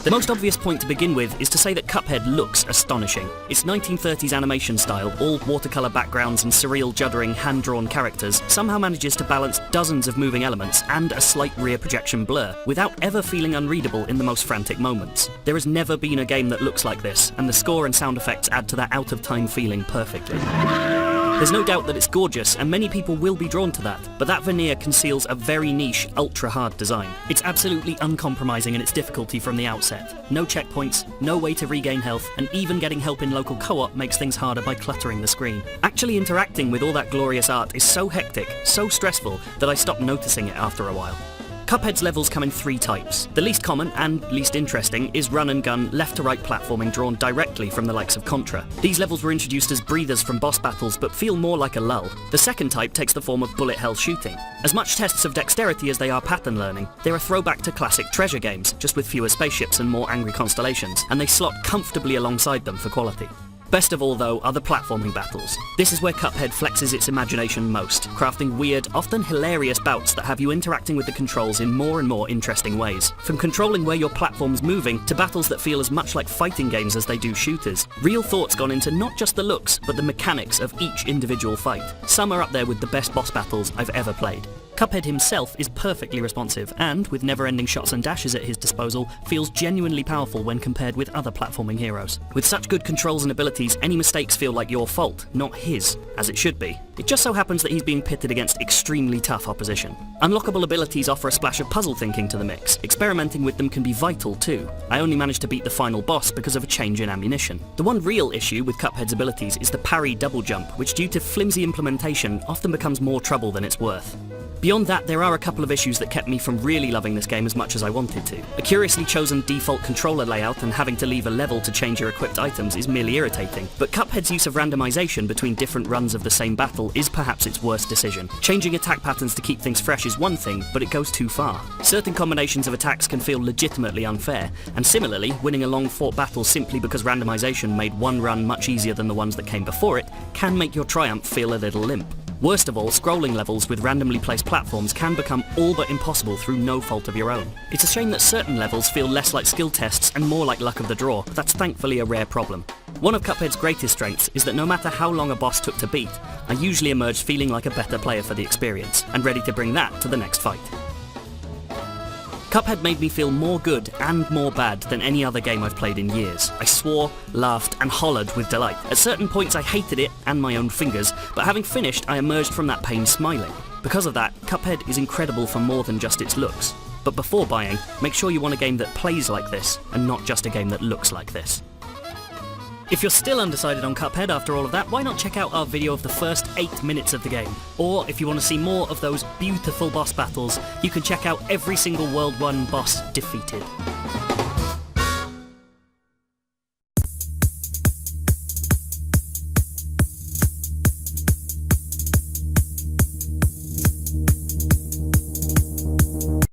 The most obvious point to begin with is to say that Cuphead looks astonishing. Its 1930s animation style, all watercolour backgrounds and surreal juddering hand-drawn characters, somehow manages to balance dozens of moving elements and a slight rear projection blur, without ever feeling unreadable in the most frantic moments. There has never been a game that looks like this, and the score and sound effects add to that out-of-time feeling perfectly. There's no doubt that it's gorgeous, and many people will be drawn to that, but that veneer conceals a very niche, ultra-hard design. It's absolutely uncompromising in its difficulty from the outset. No checkpoints, no way to regain health, and even getting help in local co-op makes things harder by cluttering the screen. Actually interacting with all that glorious art is so hectic, so stressful, that I stopped noticing it after a while. Cuphead's levels come in three types. The least common, and least interesting, is run and gun, left-to-right platforming drawn directly from the likes of Contra. These levels were introduced as breathers from boss battles, but feel more like a lull. The second type takes the form of bullet hell shooting. As much tests of dexterity as they are pattern learning, they're a throwback to classic treasure games, just with fewer spaceships and more angry constellations, and they slot comfortably alongside them for quality. Best of all, though, are the platforming battles. This is where Cuphead flexes its imagination most, crafting weird, often hilarious bouts that have you interacting with the controls in more and more interesting ways. From controlling where your platform's moving, to battles that feel as much like fighting games as they do shooters. Real thought's gone into not just the looks, but the mechanics of each individual fight. Some are up there with the best boss battles I've ever played. Cuphead himself is perfectly responsive, and, with never-ending shots and dashes at his disposal, feels genuinely powerful when compared with other platforming heroes. With such good controls and abilities, any mistakes feel like your fault, not his, as it should be. It just so happens that he's being pitted against extremely tough opposition. Unlockable abilities offer a splash of puzzle thinking to the mix. Experimenting with them can be vital too. I only managed to beat the final boss because of a change in ammunition. The one real issue with Cuphead's abilities is the parry double jump, which due to flimsy implementation often becomes more trouble than it's worth. Beyond that, there are a couple of issues that kept me from really loving this game as much as I wanted to. A curiously chosen default controller layout and having to leave a level to change your equipped items is merely irritating, but Cuphead's use of randomization between different runs of the same battle is perhaps its worst decision. Changing attack patterns to keep things fresh is one thing, but it goes too far. Certain combinations of attacks can feel legitimately unfair, and similarly, winning a long-fought battle simply because randomization made one run much easier than the ones that came before it can make your triumph feel a little limp. Worst of all, scrolling levels with randomly placed platforms can become all but impossible through no fault of your own. It's a shame that certain levels feel less like skill tests and more like luck of the draw, but that's thankfully a rare problem. One of Cuphead's greatest strengths is that no matter how long a boss took to beat, I usually emerged feeling like a better player for the experience, and ready to bring that to the next fight. Cuphead made me feel more good and more bad than any other game I've played in years. I swore, laughed, and hollered with delight. At certain points I hated it and my own fingers, but having finished I emerged from that pain smiling. Because of that, Cuphead is incredible for more than just its looks. But before buying, make sure you want a game that plays like this, and not just a game that looks like this. If you're still undecided on Cuphead after all of that, why not check out our video of the first 8 minutes of the game? Or, if you want to see more of those beautiful boss battles, you can check out every single World 1 boss defeated.